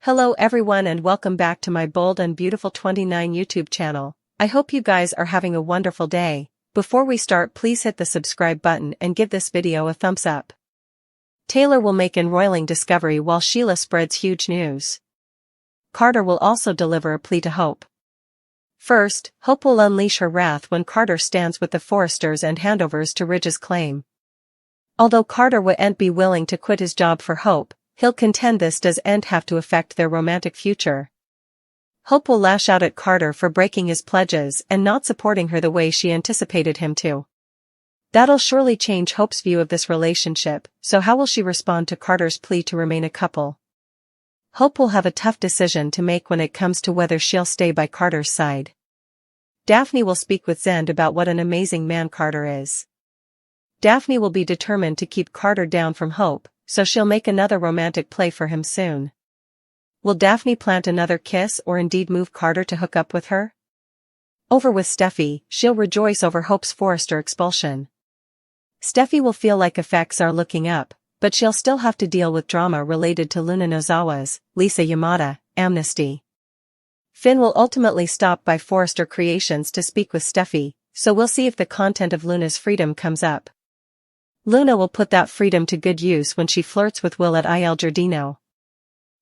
Hello everyone and welcome back to my Bold and Beautiful 29 YouTube channel. I hope you guys are having a wonderful day. Before we start, please hit the subscribe button and give this video a thumbs up. Taylor will make embroiling discovery while Sheila spreads huge news. Carter will also deliver a plea to Hope. First, Hope will unleash her wrath when Carter stands with the Forresters and handovers to Ridge's claim. Although Carter wouldn't be willing to quit his job for Hope, he'll contend this doesn't have to affect their romantic future. Hope will lash out at Carter for breaking his pledges and not supporting her the way she anticipated him to. That'll surely change Hope's view of this relationship, so how will she respond to Carter's plea to remain a couple? Hope will have a tough decision to make when it comes to whether she'll stay by Carter's side. Daphne will speak with Zend about what an amazing man Carter is. Daphne will be determined to keep Carter down from Hope, so she'll make another romantic play for him soon. Will Daphne plant another kiss or indeed move Carter to hook up with her? Over with Steffi, she'll rejoice over Hope's Forrester expulsion. Steffi will feel like effects are looking up, but she'll still have to deal with drama related to Luna Nozawa's, Lisa Yamada, amnesty. Finn will ultimately stop by Forrester Creations to speak with Steffi, so we'll see if the content of Luna's freedom comes up. Luna will put that freedom to good use when she flirts with Will at Il Giardino.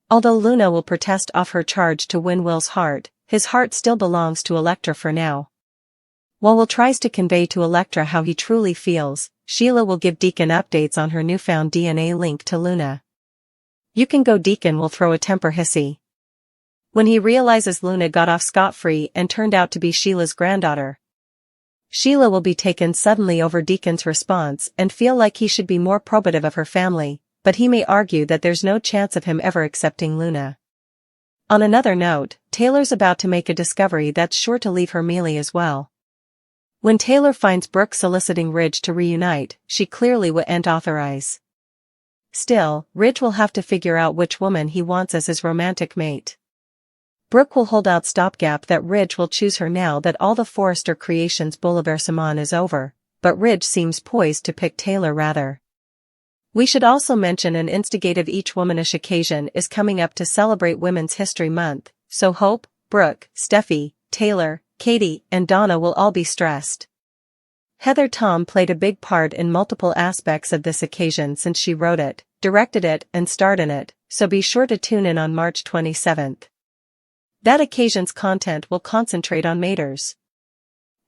Although Luna will protest off her charge to win Will's heart, his heart still belongs to Elektra for now. While Will tries to convey to Elektra how he truly feels, Sheila will give Deacon updates on her newfound DNA link to Luna. You can go. Deacon will throw a temper hissy when he realizes Luna got off scot-free and turned out to be Sheila's granddaughter. Sheila will be taken suddenly over Deacon's response and feel like he should be more probative of her family, but he may argue that there's no chance of him ever accepting Luna. On another note, Taylor's about to make a discovery that's sure to leave her mealy as well. When Taylor finds Brook soliciting Ridge to reunite, she clearly wouldn't authorize. Still, Ridge will have to figure out which woman he wants as his romantic mate. Brook will hold out stopgap that Ridge will choose her now that all the Forrester Creations bouleversement is over, but Ridge seems poised to pick Taylor rather. We should also mention an instigative each womanish occasion is coming up to celebrate Women's History Month, so Hope, Brook, Steffi, Taylor, Katie, and Donna will all be stressed. Heather Tom played a big part in multiple aspects of this occasion since she wrote it, directed it, and starred in it, so be sure to tune in on March 27th. That occasion's content will concentrate on maters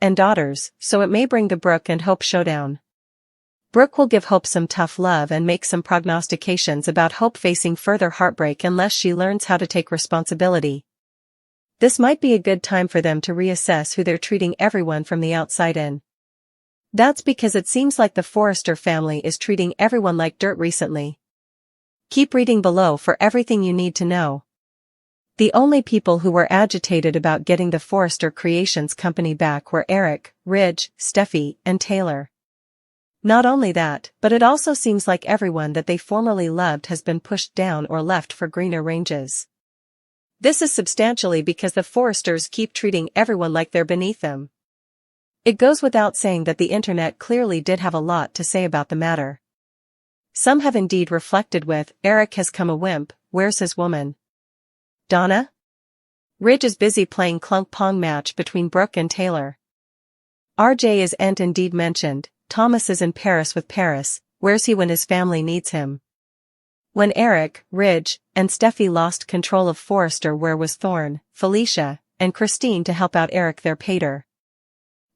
and daughters, so it may bring the Brook and Hope showdown. Brook will give Hope some tough love and make some prognostications about Hope facing further heartbreak unless she learns how to take responsibility. This might be a good time for them to reassess who they're treating everyone from the outside in. That's because it seems like the Forrester family is treating everyone like dirt recently. Keep reading below for everything you need to know. The only people who were agitated about getting the Forrester Creations company back were Eric, Ridge, Steffi, and Taylor. Not only that, but it also seems like everyone that they formerly loved has been pushed down or left for greener ranges. This is substantially because the Forresters keep treating everyone like they're beneath them. It goes without saying that the internet clearly did have a lot to say about the matter. Some have indeed reflected with, Eric has come a wimp, where's his woman? Donna? Ridge is busy playing clunk pong match between Brook and Taylor. RJ isn't indeed mentioned. Thomas is in Paris with Paris, where's he when his family needs him? When Eric, Ridge, and Steffi lost control of Forrester, where was Thorne, Felicia, and Christine to help out Eric their pater?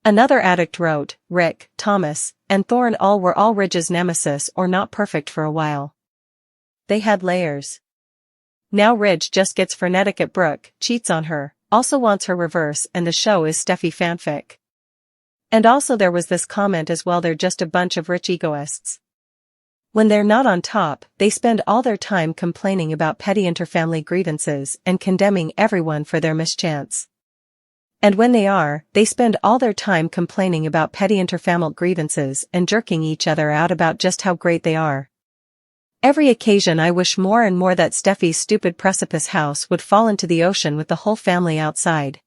Another addict wrote, Rick, Thomas, and Thorne were all Ridge's nemesis or not perfect for a while. They had layers. Now Ridge just gets frenetic at Brook, cheats on her, also wants her reverse, and the show is Steffi fanfic. And also there was this comment as well, they're just a bunch of rich egoists. When they're not on top, they spend all their time complaining about petty interfamily grievances and condemning everyone for their mischance. And when they are, they spend all their time complaining about petty interfamilial grievances and jerking each other out about just how great they are. Every occasion I wish more and more that Steffi's stupid precipice house would fall into the ocean with the whole family outside.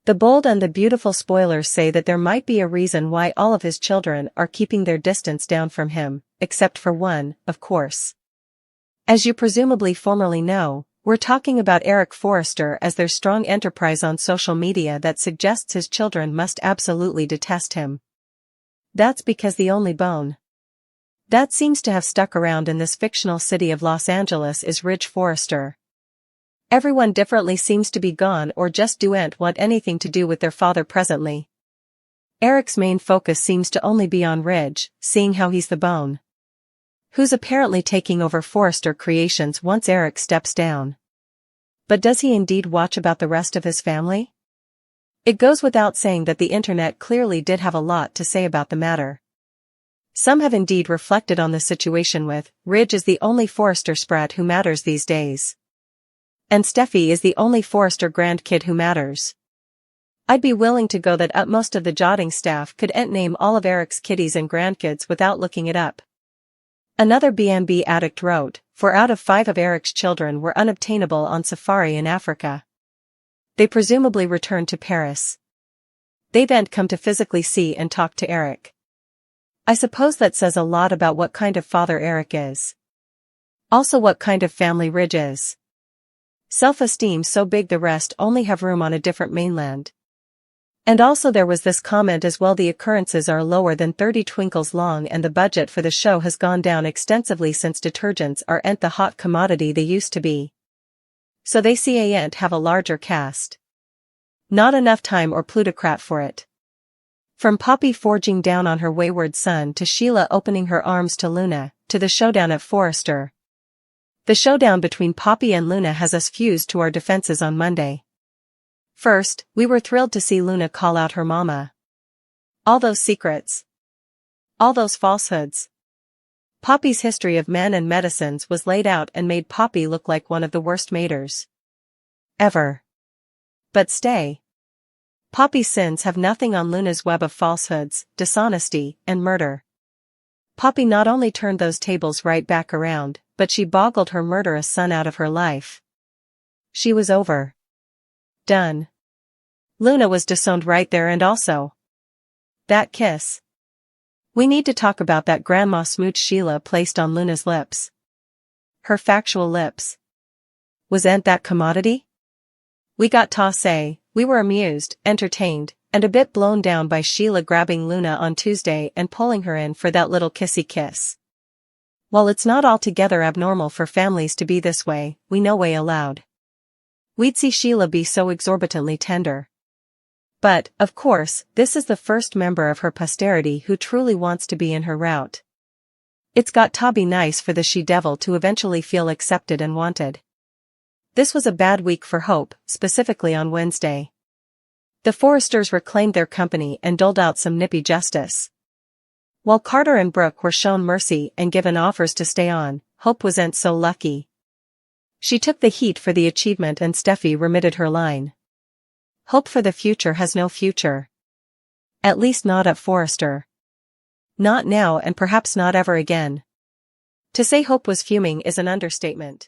The Bold and the Beautiful spoilers say that there might be a reason why all of his children are keeping their distance down from him, except for one, of course. As you presumably formerly know, We're talking about Eric Forrester, as there's strong enterprise on social media that suggests his children must absolutely detest him. That's because the only bone that seems to have stuck around in this fictional city of Los Angeles is Ridge Forrester. Everyone differently seems to be gone or just don't want anything to do with their father presently. Eric's main focus seems to only be on Ridge, seeing how he's the bone who's apparently taking over Forrester Creations once Eric steps down. But does he indeed watch about the rest of his family? It goes without saying that the internet clearly did have a lot to say about the matter. Some have indeed reflected on the situation with, Ridge is the only Forrester sprat who matters these days. And Steffi is the only Forrester grandkid who matters. I'd be willing to go that most of the jotting staff could name all of Eric's kiddies and grandkids without looking it up. Another B&B addict wrote, 4 out of 5 of Eric's children were unobtainable on safari in Africa. They presumably returned to Paris. They've come to physically see and talk to Eric. I suppose that says a lot about what kind of father Eric is. Also what kind of family Ridge is. Self-esteem so big the rest only have room on a different mainland. And also there was this comment as well: the occurrences are lower than 30 twinkles long and the budget for the show has gone down extensively since detergents aren't the hot commodity they used to be. So they can't have a larger cast. Not enough time or plutocrat for it. From Poppy forging down on her wayward son to Sheila opening her arms to Luna, to the showdown at Forrester. The showdown between Poppy and Luna has us fused to our defenses on Monday. First, we were thrilled to see Luna call out her mama. All those secrets. All those falsehoods. Poppy's history of men and medicines was laid out and made Poppy look like one of the worst maters ever. But stay. Poppy's sins have nothing on Luna's web of falsehoods, dishonesty, and murder. Poppy not only turned those tables right back around, but she boggled her murderous son out of her life. She was over. Done. Luna was disowned right there, and also that kiss. We need to talk about that grandma smooch Sheila placed on Luna's lips. Her factual lips. Wasn't that commodity? We got to say, we were amused, entertained, and a bit blown down by Sheila grabbing Luna on Tuesday and pulling her in for that little kissy kiss. While it's not altogether abnormal for families to be this way, we no way allowed. We'd see Sheila be so exorbitantly tender. But, of course, this is the first member of her posterity who truly wants to be in her route. It's got to be nice for the she-devil to eventually feel accepted and wanted. This was a bad week for Hope, specifically on Wednesday. The Forresters reclaimed their company and doled out some nippy justice. While Carter and Brook were shown mercy and given offers to stay on, Hope wasn't so lucky. She took the heat for the achievement and Steffi remitted her line. Hope for the future has no future. At least not at Forrester. Not now and perhaps not ever again. To say Hope was fuming is an understatement.